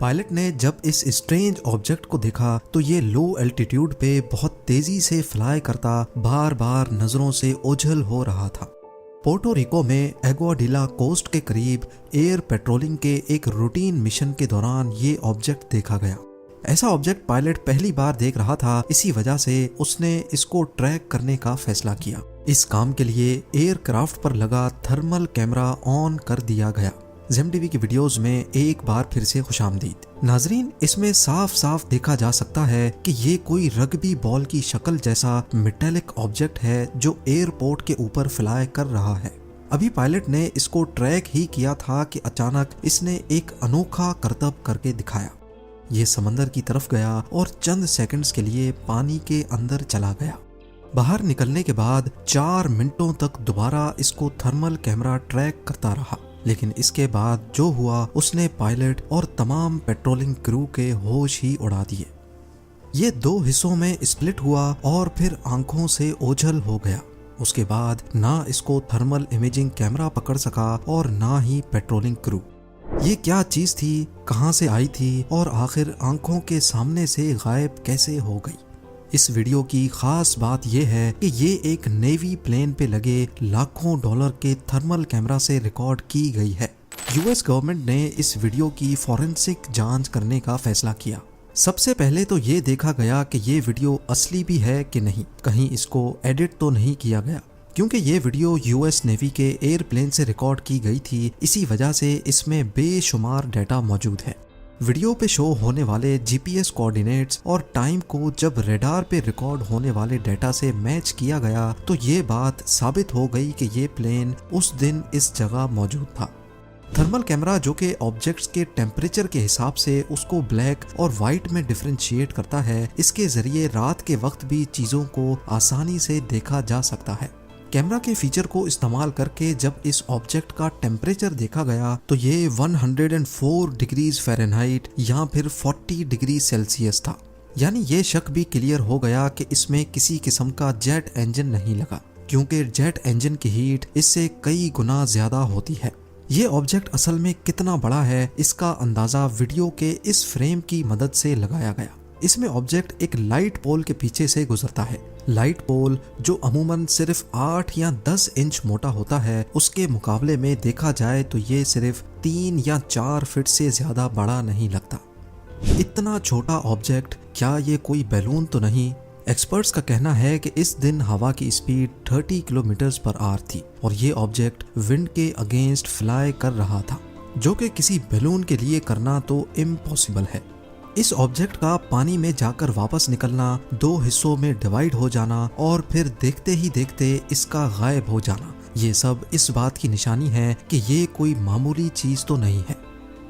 Pilot ने जब इस स्ट्रेंज ऑब्जेक्ट को देखा तो ये लो एल्टीट्यूड पे बहुत तेजी से फ्लाई करता बार बार नजरों से ओझल हो रहा था। पोर्टो रिको में एग्वाडिला कोस्ट के करीब एयर पेट्रोलिंग के एक रूटीन मिशन के दौरान ये ऑब्जेक्ट देखा गया। ऐसा ऑब्जेक्ट पायलट पहली बार देख रहा था, इसी वजह से उसने इसको ट्रैक करने का फैसला किया। इस काम के लिए एयरक्राफ्ट पर लगा थर्मल कैमरा ऑन कर दिया गया। जेम टीवी की वीडियोस में एक बार फिर से खुशामदीद। नाजरीन, इसमें साफ साफ देखा जा सकता है कि ये कोई रग्बी बॉल की शक्ल जैसा मेटेलिक ऑब्जेक्ट है जो एयरपोर्ट के ऊपर फ्लाई कर रहा है। अभी पायलट ने इसको ट्रैक ही किया था कि अचानक इसने एक अनोखा करतब करके दिखाया। ये समंदर की तरफ गया और चंद सेकंड्स के लिए पानी के अंदर चला गया। बाहर निकलने के बाद 4 मिनटों तक दोबारा इसको थर्मल कैमरा ट्रैक करता रहा, लेकिन इसके बाद जो हुआ उसने पायलट और तमाम पेट्रोलिंग क्रू के होश ही उड़ा दिए। ये 2 हिस्सों में स्प्लिट हुआ और फिर आंखों से ओझल हो गया। उसके बाद ना इसको थर्मल इमेजिंग कैमरा पकड़ सका और ना ही पेट्रोलिंग क्रू। ये क्या चीज थी, कहां से आई थी और आखिर आंखों के सामने से गायब कैसे हो गई? इस वीडियो की खास बात यह है कि ये एक नेवी प्लेन पे लगे लाखों डॉलर के थर्मल कैमरा से रिकॉर्ड की गई है। यूएस गवर्नमेंट ने इस वीडियो की फॉरेंसिक जांच करने का फैसला किया। सबसे पहले तो ये देखा गया कि ये वीडियो असली भी है कि नहीं, कहीं इसको एडिट तो नहीं किया गया, क्योंकि ये वीडियो यूएस नेवी के एयरप्लेन से रिकॉर्ड की गई थी। इसी वजह से इसमें बेशुमार डाटा मौजूद है। वीडियो पे शो होने वाले जीपीएस कोऑर्डिनेट्स और टाइम को जब रेडार पे रिकॉर्ड होने वाले डाटा से मैच किया गया तो ये बात साबित हो गई कि ये प्लेन उस दिन इस जगह मौजूद था। थर्मल कैमरा जो कि ऑब्जेक्ट्स के टेम्परेचर के हिसाब से उसको ब्लैक और वाइट में डिफरेंशिएट करता है, इसके जरिए रात के वक्त भी चीजों को आसानी से देखा जा सकता है। कैमरा के फीचर को इस्तेमाल करके जब इस ऑब्जेक्ट का टेम्परेचर देखा गया तो ये 104 डिग्रीज फ़ारेनहाइट या फिर 40 डिग्री सेल्सियस था। यानी ये शक भी क्लियर हो गया कि इसमें किसी किस्म का जेट इंजन नहीं लगा, क्योंकि जेट इंजन की हीट इससे कई गुना ज्यादा होती है। ये ऑब्जेक्ट असल में कितना बड़ा है इसका अंदाजा वीडियो के इस फ्रेम की मदद से लगाया गया। इसमें ऑब्जेक्ट एक लाइट पोल के पीछे से गुजरता है। लाइट पोल जो अमूमन सिर्फ 8 या 10 इंच मोटा होता है, उसके मुकाबले में देखा जाए तो ये सिर्फ 3 या 4 फीट से ज्यादा बड़ा नहीं लगता। इतना छोटा ऑब्जेक्ट, क्या ये कोई बैलून तो नहीं? एक्सपर्ट्स का कहना है कि इस दिन हवा की स्पीड 30 किलोमीटर पर आवर थी और ये ऑब्जेक्ट विंड के अगेंस्ट फ्लाई कर रहा था, जो कि किसी बैलून के लिए करना तो इम्पॉसिबल है। इस ऑब्जेक्ट का पानी में जाकर वापस निकलना, 2 हिस्सों में डिवाइड हो जाना और फिर देखते ही देखते इसका गायब हो जाना, ये सब इस बात की निशानी है कि ये कोई मामूली चीज तो नहीं है।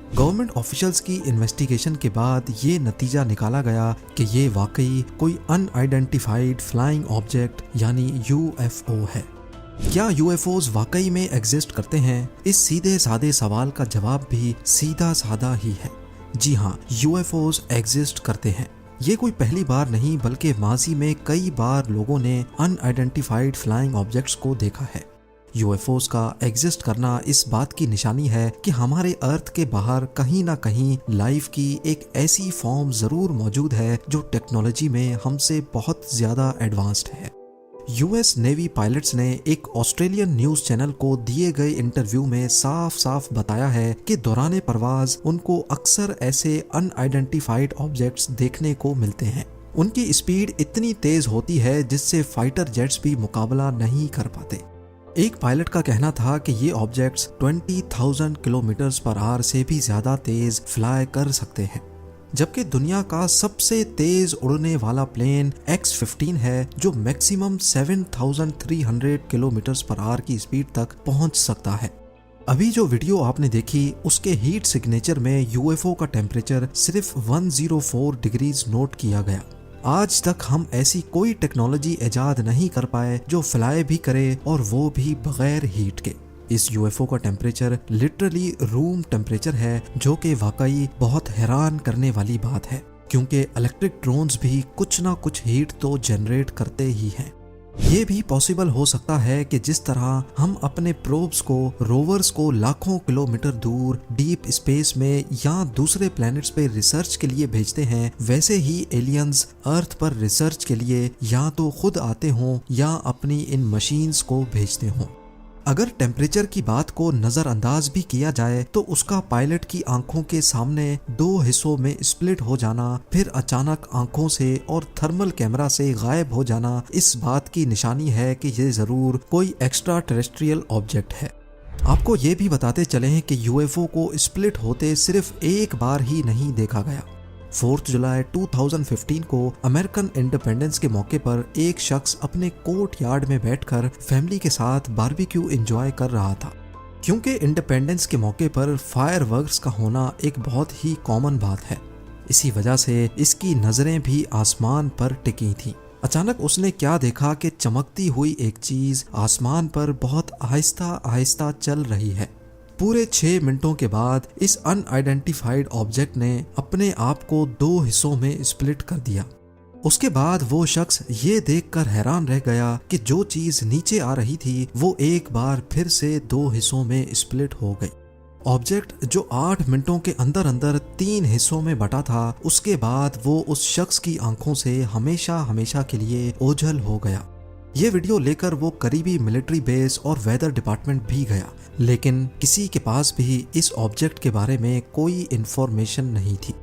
गवर्नमेंट ऑफिशियल्स की इन्वेस्टिगेशन के बाद ये नतीजा निकाला गया कि ये वाकई कोई अनआइडेंटिफाइड फ्लाइंग ऑब्जेक्ट यानी यूएफओ है। क्या यूएफओज वाकई में एग्जिस्ट करते हैं? इस सीधे साधे सवाल का जवाब भी सीधा साधा ही है। जी हाँ, यूएफओज एग्जिस्ट करते हैं। ये कोई पहली बार नहीं बल्कि माजी में कई बार लोगों ने अनआइडेंटिफाइड फ्लाइंग ऑब्जेक्ट्स को देखा है। यूएफओज का एग्जिस्ट करना इस बात की निशानी है कि हमारे अर्थ के बाहर कहीं ना कहीं लाइफ की एक ऐसी फॉर्म जरूर मौजूद है जो टेक्नोलॉजी में हमसे बहुत ज्यादा एडवांस्ड है। यूएस नेवी पायलट्स ने एक ऑस्ट्रेलियन न्यूज चैनल को दिए गए इंटरव्यू में साफ साफ बताया है कि दौरान परवाज उनको अक्सर ऐसे अनआइडेंटिफाइड ऑब्जेक्ट्स देखने को मिलते हैं। उनकी स्पीड इतनी तेज होती है जिससे फाइटर जेट्स भी मुकाबला नहीं कर पाते। एक पायलट का कहना था कि ये ऑब्जेक्ट्स 20,000 किलोमीटर पर आवर से भी ज्यादा तेज फ्लाई कर सकते हैं, जबकि दुनिया का सबसे तेज उड़ने वाला प्लेन X-15 है जो मैक्सिमम 7,300 किलोमीटर पर आवर की स्पीड तक पहुंच सकता है। अभी जो वीडियो आपने देखी उसके हीट सिग्नेचर में यूएफओ का टेम्परेचर सिर्फ 104 डिग्रीज नोट किया गया। आज तक हम ऐसी कोई टेक्नोलॉजी इजाद नहीं कर पाए जो फ्लाई भी करे और वो भी बगैर हीट के। इस यूएफओ का टेम्परेचर लिटरली रूम टेम्परेचर है, जो कि वाकई बहुत हैरान करने वाली बात है, क्योंकि इलेक्ट्रिक ड्रोन्स भी कुछ ना कुछ हीट तो जनरेट करते ही हैं। ये भी पॉसिबल हो सकता है कि जिस तरह हम अपने प्रोब्स को, रोवर्स को लाखों किलोमीटर दूर डीप स्पेस में या दूसरे प्लैनेट्स पे रिसर्च के लिए भेजते हैं, वैसे ही एलियंस अर्थ पर रिसर्च के लिए या तो खुद आते हों या अपनी इन मशीन्स को भेजते हों। अगर टेम्परेचर की बात को नजरअंदाज भी किया जाए तो उसका पायलट की आंखों के सामने दो हिस्सों में स्प्लिट हो जाना, फिर अचानक आंखों से और थर्मल कैमरा से गायब हो जाना इस बात की निशानी है कि ये जरूर कोई एक्स्ट्रा टेरेस्ट्रियल ऑब्जेक्ट है। आपको ये भी बताते चले हैं कि यूएफओ को स्प्लिट होते सिर्फ एक बार ही नहीं देखा गया। 4 जुलाई 2015 को अमेरिकन इंडिपेंडेंस के मौके पर एक शख्स अपने कोर्ट यार्ड में बैठकर फैमिली के साथ बारबेक्यू एंजॉय कर रहा था। क्योंकि इंडिपेंडेंस के मौके पर फायरवर्क्स का होना एक बहुत ही कॉमन बात है, इसी वजह से इसकी नजरें भी आसमान पर टिकी थीं। अचानक उसने क्या देखा कि चमकती हुई एक चीज आसमान पर बहुत आहिस्ता आहिस्ता चल रही है। पूरे 6 मिनटों के बाद इस अनआइडेंटिफाइड ऑब्जेक्ट ने अपने आप को 2 हिस्सों में स्प्लिट कर दिया। उसके बाद वो शख्स ये देखकर हैरान रह गया कि जो चीज नीचे आ रही थी वो एक बार फिर से 2 हिस्सों में स्प्लिट हो गई। ऑब्जेक्ट जो 8 मिनटों के अंदर अंदर 3 हिस्सों में बटा था, उसके बाद वो उस शख्स की आंखों से हमेशा हमेशा के लिए ओझल हो गया। ये वीडियो लेकर वो करीबी मिलिट्री बेस और वेदर डिपार्टमेंट भी गया, लेकिन किसी के पास भी इस ऑब्जेक्ट के बारे में कोई इंफॉर्मेशन नहीं थी।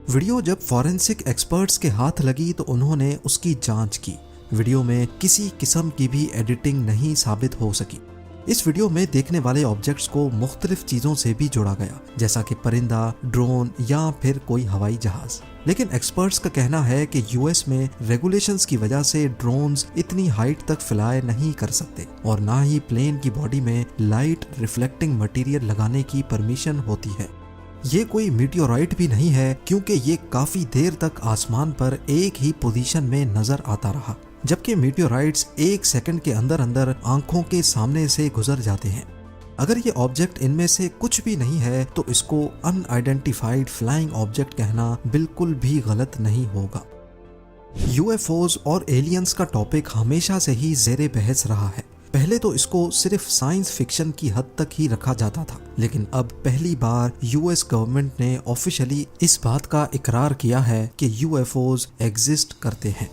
वीडियो जब फॉरेंसिक एक्सपर्ट्स के हाथ लगी तो उन्होंने उसकी जांच की। वीडियो में किसी किस्म की भी एडिटिंग नहीं साबित हो सकी। इस वीडियो में देखने वाले ऑब्जेक्ट्स को मुख्तलिफ चीजों से भी जोड़ा गया, जैसा कि परिंदा, ड्रोन या फिर कोई हवाई जहाज। लेकिन एक्सपर्ट्स का कहना है कि यूएस में रेगुलेशंस की वजह से ड्रोन्स इतनी हाइट तक फ्लाई नहीं कर सकते और ना ही प्लेन की बॉडी में लाइट रिफ्लेक्टिंग मटेरियल लगाने की परमिशन होती है। ये कोई मीटियोराइट भी नहीं है, क्योंकि ये काफी देर तक आसमान पर एक ही पोजीशन में नजर आता रहा, जबकि मीटियोराइट्स 1 सेकंड के अंदर अंदर आंखों के सामने से गुजर जाते हैं। अगर ये ऑब्जेक्ट इनमें से कुछ भी नहीं है तो इसको अनआइडेंटिफाइड फ्लाइंग ऑब्जेक्ट कहना बिल्कुल भी गलत नहीं होगा। यूएफओज और एलियंस का टॉपिक हमेशा से ही ज़ेरे बहस रहा है। पहले तो इसको सिर्फ साइंस फिक्शन की हद तक ही रखा जाता था, लेकिन अब पहली बार यूएस गवर्नमेंट ने ऑफिशियली इस बात का इकरार किया है कि यूएफओज एग्जिस्ट करते हैं।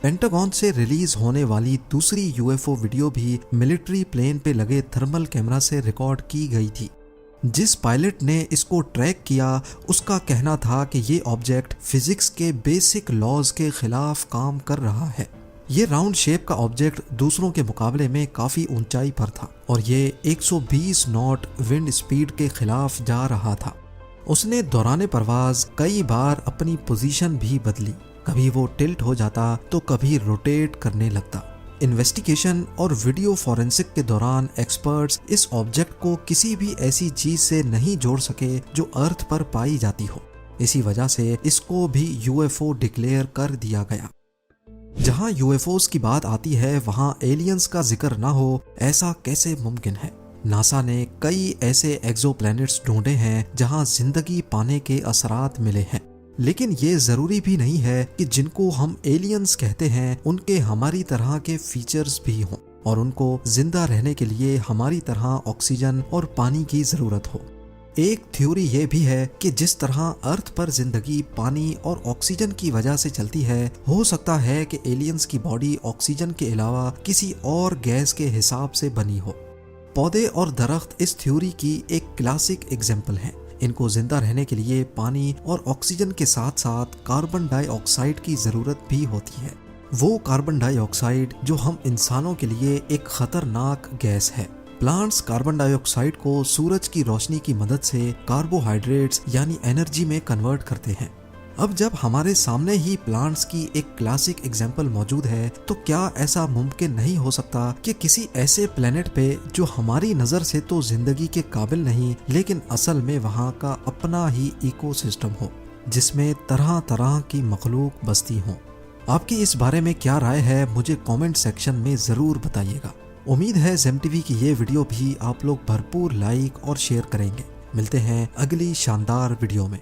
पेंटागन से रिलीज होने वाली दूसरी यूएफओ वीडियो भी मिलिट्री प्लेन पे लगे थर्मल कैमरा से रिकॉर्ड की गई थी। जिस पायलट ने इसको ट्रैक किया उसका कहना था कि ये ऑब्जेक्ट फिजिक्स के बेसिक लॉज के खिलाफ काम कर रहा है। ये राउंड शेप का ऑब्जेक्ट दूसरों के मुकाबले में काफी ऊंचाई पर था और ये 120 नॉट विंड स्पीड के खिलाफ जा रहा था। उसने दौरान परवाज कई बार अपनी पोजीशन भी बदली, कभी वो टिल्ट हो जाता तो कभी रोटेट करने लगता। इन्वेस्टिगेशन और वीडियो फॉरेंसिक के दौरान एक्सपर्ट्स इस ऑब्जेक्ट को किसी भी ऐसी चीज से नहीं जोड़ सके जो अर्थ पर पाई जाती हो। इसी वजह से इसको भी यूएफओ डिक्लेयर कर दिया गया। जहां यूएफओस की बात आती है वहां एलियंस का जिक्र ना हो, ऐसा कैसे मुमकिन है? नासा ने कई ऐसे एक्सोप्लैनेट्स ढूंढे हैं जहां जिंदगी पाने के असरात मिले हैं, लेकिन ये जरूरी भी नहीं है कि जिनको हम एलियंस कहते हैं उनके हमारी तरह के फीचर्स भी हों और उनको जिंदा रहने के लिए हमारी तरह ऑक्सीजन और पानी की जरूरत हो। एक थ्योरी ये भी है कि जिस तरह अर्थ पर जिंदगी पानी और ऑक्सीजन की वजह से चलती है, हो सकता है कि एलियंस की बॉडी ऑक्सीजन के अलावा किसी और गैस के हिसाब से बनी हो। पौधे और दरख्त इस थ्योरी की एक क्लासिक एग्जाम्पल हैं। इनको जिंदा रहने के लिए पानी और ऑक्सीजन के साथ साथ कार्बन डाइऑक्साइड की जरूरत भी होती है। वो कार्बन डाइऑक्साइड जो हम इंसानों के लिए एक खतरनाक गैस है। प्लांट्स कार्बन डाइऑक्साइड को सूरज की रोशनी की मदद से कार्बोहाइड्रेट्स यानी एनर्जी में कन्वर्ट करते हैं। अब जब हमारे सामने ही प्लांट्स की एक क्लासिक एग्जाम्पल मौजूद है, तो क्या ऐसा मुमकिन नहीं हो सकता कि किसी ऐसे प्लेनेट पे जो हमारी नजर से तो जिंदगी के काबिल नहीं, लेकिन असल में वहाँ का अपना ही इकोसिस्टम हो जिसमें तरह तरह की मखलूक बसती हो। आपकी इस बारे में क्या राय है, मुझे कमेंट सेक्शन में जरूर बताइएगा। उम्मीद है ZEM की ये वीडियो भी आप लोग भरपूर लाइक और शेयर करेंगे। मिलते हैं अगली शानदार वीडियो में।